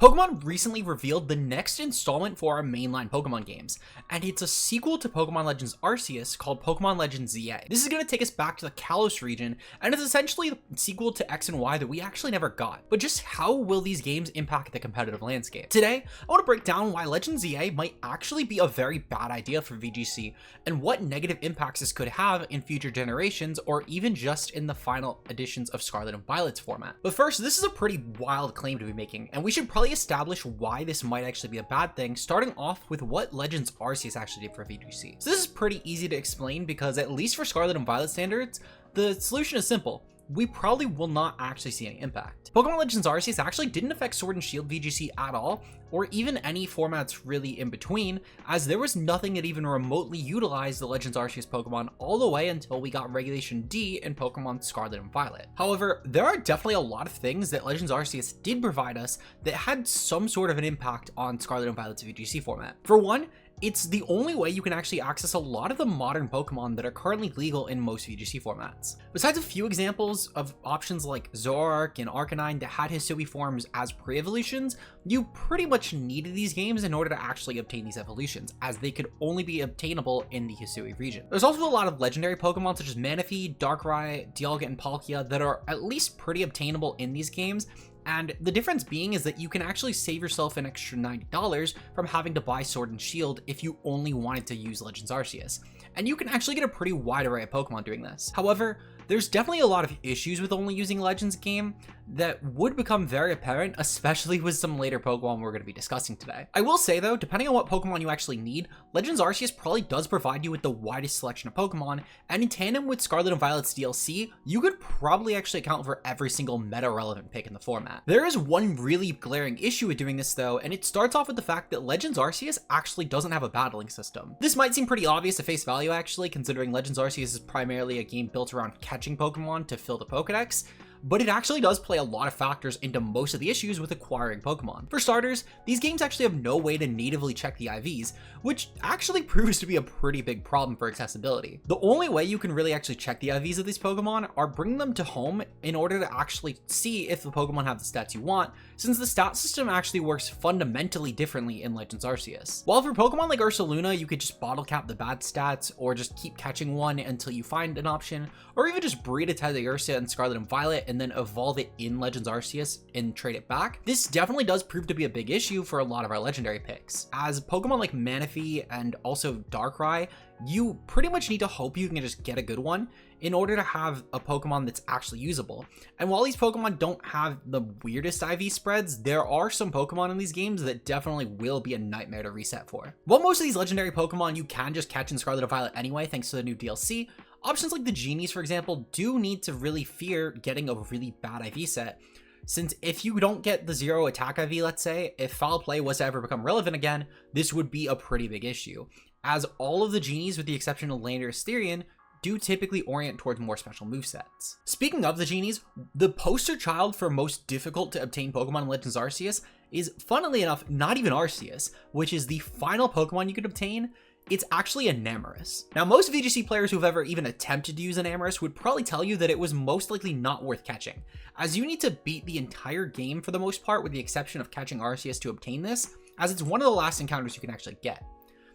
Pokemon recently revealed the next installment for our mainline Pokemon games, and it's a sequel to Pokemon Legends Arceus called Pokemon Legends ZA. This is going to take us back to the Kalos region, and it's essentially the sequel to X and Y that we actually never got. But just how will these games impact the competitive landscape? Today, I want to break down why Legends ZA might actually be a very bad idea for VGC, and what negative impacts this could have in future generations, or even just in the final editions of Scarlet and Violet's format. But first, this is a pretty wild claim to be making, and we should probably establish why this might actually be a bad thing, starting off with what Legends Arceus actually did for VGC. So this is pretty easy to explain because, at least for Scarlet and Violet standards, the solution is simple. We probably will not actually see any impact. Pokemon Legends Arceus actually didn't affect Sword and Shield VGC at all, or even any formats really in between, as there was nothing that even remotely utilized the Legends Arceus Pokemon all the way until we got Regulation D in Pokemon Scarlet and Violet. However, there are definitely a lot of things that Legends Arceus did provide us that had some sort of an impact on Scarlet and Violet's VGC format. For one, it's the only way you can actually access a lot of the modern Pokemon that are currently legal in most VGC formats. Besides a few examples of options like Zoroark and Arcanine that had Hisui forms as pre-evolutions, you pretty much needed these games in order to actually obtain these evolutions, as they could only be obtainable in the Hisui region. There's also a lot of legendary Pokemon such as Manaphy, Darkrai, Dialga, and Palkia that are at least pretty obtainable in these games, and the difference being is that you can actually save yourself an extra $90 from having to buy Sword and Shield if you only wanted to use Legends Arceus. And you can actually get a pretty wide array of Pokemon doing this. However, there's definitely a lot of issues with only using Legends game that would become very apparent, especially with some later Pokemon we're going to be discussing today. I will say though, depending on what Pokemon you actually need, Legends Arceus probably does provide you with the widest selection of Pokemon, and in tandem with Scarlet and Violet's DLC, you could probably actually account for every single meta-relevant pick in the format. There is one really glaring issue with doing this though, and it starts off with the fact that Legends Arceus actually doesn't have a battling system. This might seem pretty obvious at face value actually, considering Legends Arceus is primarily a game built around catching Pokemon to fill the Pokedex, but it actually does play a lot of factors into most of the issues with acquiring Pokemon. For starters, these games actually have no way to natively check the IVs, which actually proves to be a pretty big problem for accessibility. The only way you can really actually check the IVs of these Pokemon are bringing them to home in order to actually see if the Pokemon have the stats you want, since the stat system actually works fundamentally differently in Legends Arceus. While for Pokemon like Ursaluna, you could just bottle cap the bad stats, or just keep catching one until you find an option, or even just breed a Teddiursa in Scarlet and Violet and then evolve it in Legends Arceus and trade it back. This definitely does prove to be a big issue for a lot of our legendary picks. As Pokemon like Manaphy and also Darkrai, you pretty much need to hope you can just get a good one in order to have a Pokemon that's actually usable. And while these Pokemon don't have the weirdest IV spreads, there are some Pokemon in these games that definitely will be a nightmare to reset for. While most of these legendary Pokemon you can just catch in Scarlet and Violet anyway thanks to the new DLC, options like the Genies, for example, do need to really fear getting a really bad IV set, since if you don't get the 0 attack IV, let's say, if foul play was to ever become relevant again, this would be a pretty big issue, as all of the Genies, with the exception of Landorus Therian, do typically orient towards more special movesets. Speaking of the Genies, the poster child for most difficult to obtain Pokemon in Legends Arceus is, funnily enough, not even Arceus, which is the final Pokemon you could obtain. It's actually Enamorus. Now, most VGC players who've ever even attempted to use Enamorus would probably tell you that it was most likely not worth catching, as you need to beat the entire game for the most part, with the exception of catching Arceus to obtain this, as it's one of the last encounters you can actually get.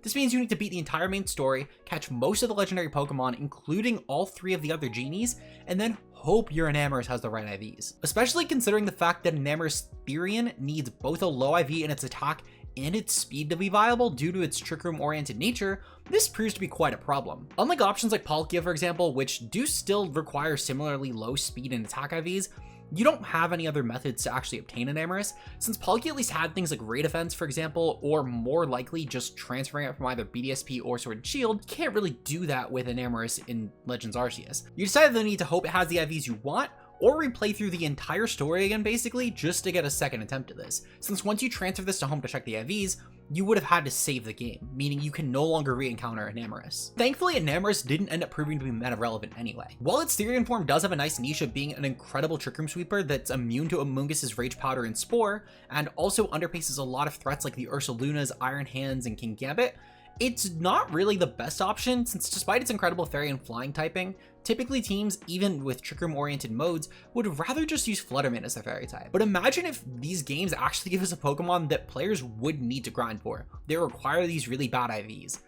This means you need to beat the entire main story, catch most of the legendary Pokemon, including all 3 of the other Genies, and then hope your Enamorus has the right IVs. Especially considering the fact that Enamorus Therian needs both a low IV in its attack and its speed to be viable due to its Trick Room oriented nature, this proves to be quite a problem. Unlike options like Palkia, for example, which do still require similarly low speed and attack IVs, you don't have any other methods to actually obtain Enamorus, since Palkia at least had things like Ray Defense, for example, or more likely just transferring it from either BDSP or Sword and Shield. You can't really do that with Enamorus in Legends Arceus. You decide that you need to hope it has the IVs you want, or replay through the entire story again basically just to get a second attempt at this, since once you transfer this to home to check the IVs, you would have had to save the game, meaning you can no longer re-encounter Enamorus. Thankfully, Enamorus didn't end up proving to be meta-relevant anyway. While its Therian form does have a nice niche of being an incredible Trick Room sweeper that's immune to Amoongus's Rage Powder and Spore, and also underpaces a lot of threats like the Ursalunas, Iron Hands, and King Gambit, It's not really the best option, since despite its incredible fairy and flying typing, typically teams, even with trick room oriented modes, would rather just use Flutterman as their fairy type. But imagine if these games actually give us a Pokemon that players would need to grind for. They require these really bad IVs.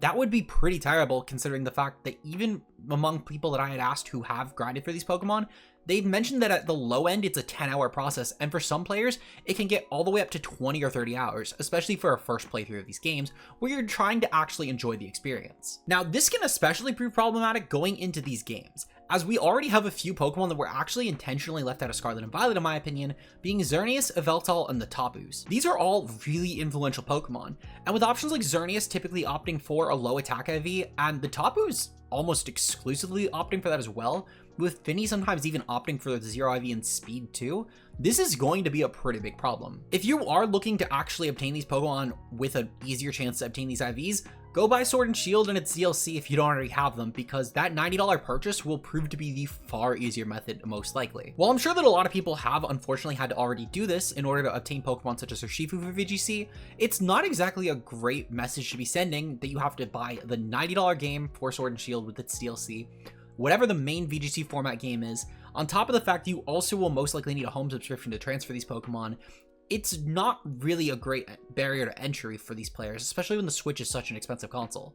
That would be pretty terrible, considering the fact that even among people that I had asked who have grinded for these Pokemon, they've mentioned that at the low end, it's a 10-hour process, and for some players, it can get all the way up to 20 or 30 hours, especially for a first playthrough of these games, where you're trying to actually enjoy the experience. Now, this can especially prove problematic going into these games, as we already have a few Pokemon that were actually intentionally left out of Scarlet and Violet in my opinion, being Xerneas, Yveltal, and the Tapus. These are all really influential Pokemon, and with options like Xerneas typically opting for a low attack IV, and the Tapus almost exclusively opting for that as well, with Finny sometimes even opting for the 0 IV and speed too, this is going to be a pretty big problem. If you are looking to actually obtain these Pokemon with an easier chance to obtain these IVs, go buy Sword and Shield and its DLC if you don't already have them, because that $90 purchase will prove to be the far easier method most likely. While I'm sure that a lot of people have unfortunately had to already do this in order to obtain Pokemon such as Urshifu for VGC, it's not exactly a great message to be sending that you have to buy the $90 game for Sword and Shield with its DLC, whatever the main VGC format game is, on top of the fact you also will most likely need a home subscription to transfer these Pokemon. It's not really a great barrier to entry for these players, especially when the Switch is such an expensive console.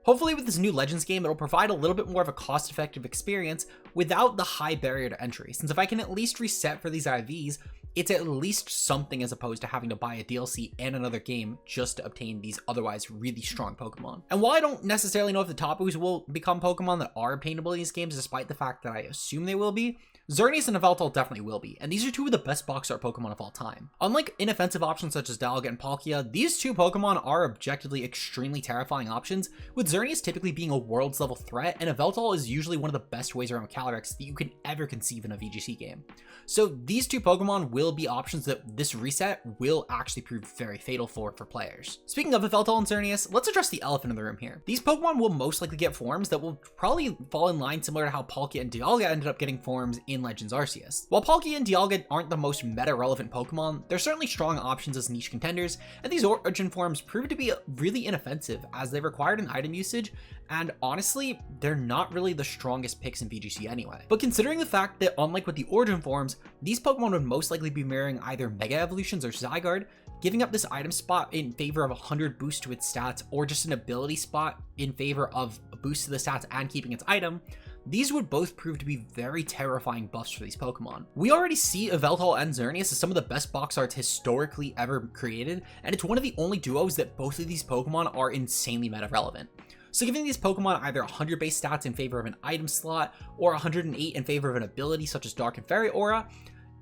Hopefully with this new Legends game, it'll provide a little bit more of a cost-effective experience without the high barrier to entry, since if I can at least reset for these IVs, it's at least something as opposed to having to buy a DLC and another game just to obtain these otherwise really strong Pokemon. And while I don't necessarily know if the Tapus will become Pokemon that are obtainable in these games, despite the fact that I assume they will be, Xerneas and Yveltal definitely will be, and these are two of the best box art Pokemon of all time. Unlike inoffensive options such as Dialga and Palkia, these two Pokemon are objectively extremely terrifying options, with Xerneas typically being a world's level threat, and Yveltal is usually one of the best ways around Calyrex that you can ever conceive in a VGC game. So these two Pokemon will be options that this reset will actually prove very fatal for players. Speaking of Yveltal and Xerneas, let's address the elephant in the room here. These Pokemon will most likely get forms that will probably fall in line similar to how Palkia and Dialga ended up getting forms in Legends Arceus. While Palkia and Dialga aren't the most meta-relevant Pokemon, they're certainly strong options as niche contenders, and these origin forms proved to be really inoffensive as they required an item usage, and honestly, they're not really the strongest picks in VGC anyway. But considering the fact that unlike with the origin forms, these Pokemon would most likely be mirroring either Mega Evolutions or Zygarde, giving up this item spot in favor of 100 boost to its stats, or just an ability spot in favor of a boost to the stats and keeping its item, these would both prove to be very terrifying buffs for these Pokemon. We already see Yveltal and Xerneas as some of the best box arts historically ever created, and it's one of the only duos that both of these Pokemon are insanely meta relevant. So giving these Pokemon either 100 base stats in favor of an item slot, or 108 in favor of an ability such as Dark and Fairy Aura,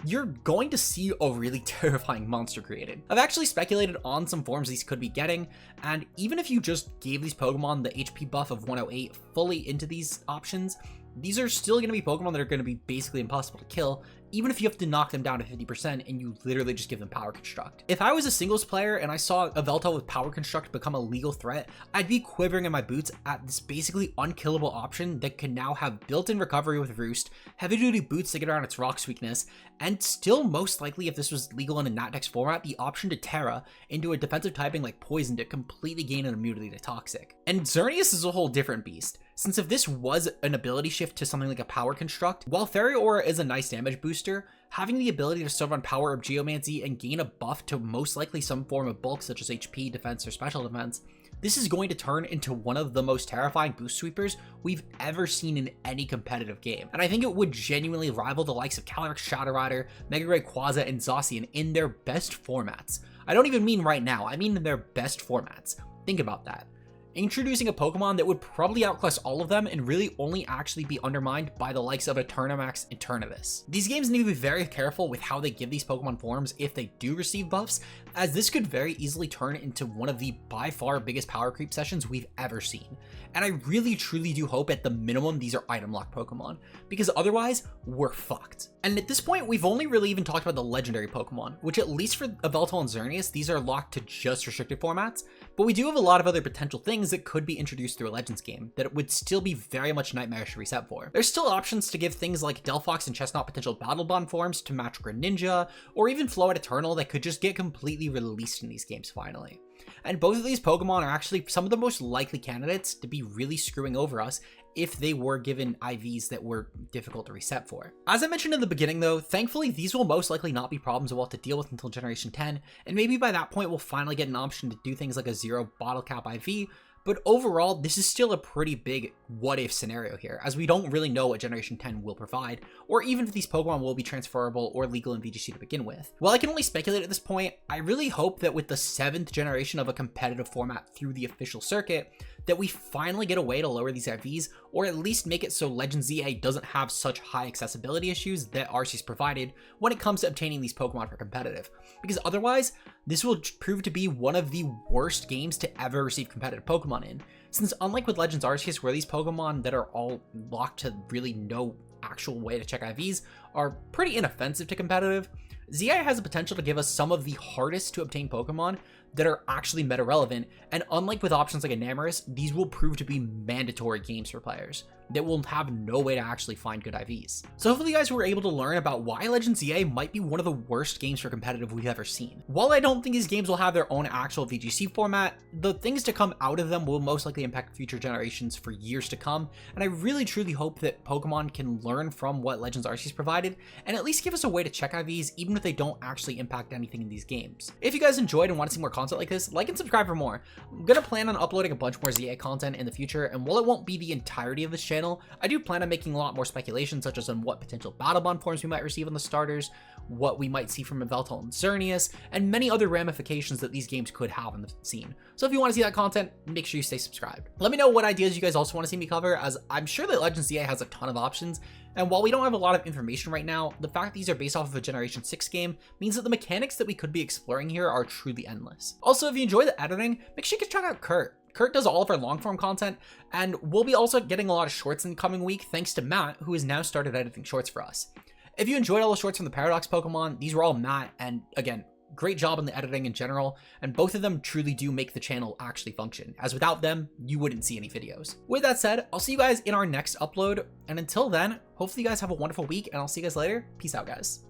you're going to see a really terrifying monster created. I've actually speculated on some forms these could be getting, and even if you just gave these Pokemon the HP buff of 108 fully into these options, these are still going to be Pokemon that are going to be basically impossible to kill, even if you have to knock them down to 50% and you literally just give them Power Construct. If I was a singles player and I saw Yveltal with Power Construct become a legal threat, I'd be quivering in my boots at this basically unkillable option that can now have built-in recovery with Roost, heavy-duty boots to get around its Rocks weakness, and still most likely, if this was legal in a Natdex format, the option to Terra into a defensive typing like Poison to completely gain an immunity to Toxic. And Xerneas is a whole different beast, since if this was an ability shift to something like a Power Construct, while Fairy Aura is a nice damage booster, having the ability to still run Power of Geomancy and gain a buff to most likely some form of bulk such as HP, defense, or special defense, this is going to turn into one of the most terrifying boost sweepers we've ever seen in any competitive game. And I think it would genuinely rival the likes of Calyrex, Shadow Rider, Mega Rayquaza, and Zacian in their best formats. I don't even mean right now, I mean in their best formats. Think about that. Introducing a Pokemon that would probably outclass all of them and really only actually be undermined by the likes of Eternamax and Eternatus. These games need to be very careful with how they give these Pokemon forms if they do receive buffs, as this could very easily turn into one of the by far biggest power creep sessions we've ever seen. And I really truly do hope at the minimum these are item locked Pokemon, because otherwise we're fucked. And at this point we've only really even talked about the legendary Pokemon, which at least for Yveltal and Xerneas, these are locked to just restricted formats, but we do have a lot of other potential things things that could be introduced through a Legends game that it would still be very much nightmarish to reset for. There's still options to give things like Delphox and Chestnut potential Battle Bond forms to match Greninja, or even Float Eternal that could just get completely released in these games finally. And both of these Pokemon are actually some of the most likely candidates to be really screwing over us if they were given IVs that were difficult to reset for. As I mentioned in the beginning though, thankfully these will most likely not be problems we'll have to deal with until Generation 10, and maybe by that point we'll finally get an option to do things like a 0 bottle cap IV, but overall, this is still a pretty big what-if scenario here, as we don't really know what Generation 10 will provide, or even if these Pokemon will be transferable or legal in VGC to begin with. While I can only speculate at this point, I really hope that with the 7th generation of a competitive format through the official circuit, that we finally get a way to lower these IVs, or at least make it so Legends ZA doesn't have such high accessibility issues that Arceus provided when it comes to obtaining these Pokemon for competitive. Because otherwise, this will prove to be one of the worst games to ever receive competitive Pokemon in, since unlike with Legends Arceus, where these Pokemon that are all locked to really no actual way to check IVs are pretty inoffensive to competitive, ZI has the potential to give us some of the hardest to obtain Pokemon that are actually meta relevant, and unlike with options like Enamorus, these will prove to be mandatory games for players that will have no way to actually find good IVs. So hopefully you guys were able to learn about why Legends ZA might be one of the worst games for competitive we've ever seen. While I don't think these games will have their own actual VGC format, the things to come out of them will most likely impact future generations for years to come, and I really truly hope that Pokemon can learn from what Legends Arceus provided and at least give us a way to check IVs even if they don't actually impact anything in these games. If you guys enjoyed and want to see more content like this, like and subscribe for more. I'm gonna plan on uploading a bunch more ZA content in the future, and while it won't be the entirety of this channel, I do plan on making a lot more speculation, such as on what potential Battle Bond forms we might receive on the starters, what we might see from Yveltal and Xerneas, and many other ramifications that these games could have in the scene. So if you want to see that content, make sure you stay subscribed. Let me know what ideas you guys also want to see me cover, as I'm sure that Legends ZA has a ton of options, and while we don't have a lot of information right now, the fact that these are based off of a Generation 6 game means that the mechanics that we could be exploring here are truly endless. Also, if you enjoy the editing, make sure you check out Kurt. Kurt does all of our long-form content, and we'll be also getting a lot of shorts in the coming week thanks to Matt, who has now started editing shorts for us. If you enjoyed all the shorts from the Paradox Pokemon, these were all Matt, and again, great job on the editing in general, and both of them truly do make the channel actually function, as without them, you wouldn't see any videos. With that said, I'll see you guys in our next upload, and until then, hopefully you guys have a wonderful week, and I'll see you guys later. Peace out, guys.